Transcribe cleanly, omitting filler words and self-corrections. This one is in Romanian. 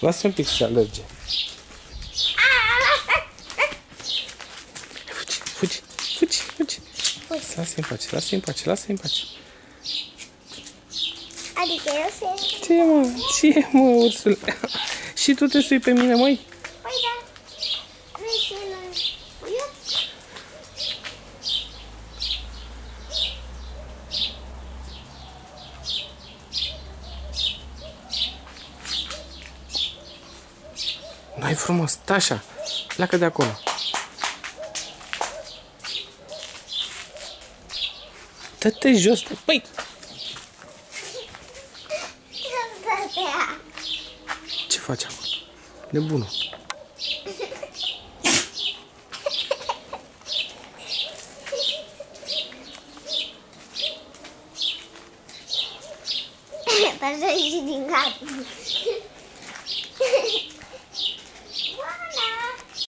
Lasă un pic să alerge. Fugi. Lasă-i în pace, lasă-i în pace. Adică eu sunt... Ce mă, ursule? Și tu te sui pe mine, măi? Păi da. Vrei și eu? Nu-i frumos, stă așa. Pleacă de acolo. Dă-te jos, păi! Ce faci acum? Nebunul. Așa și din cap.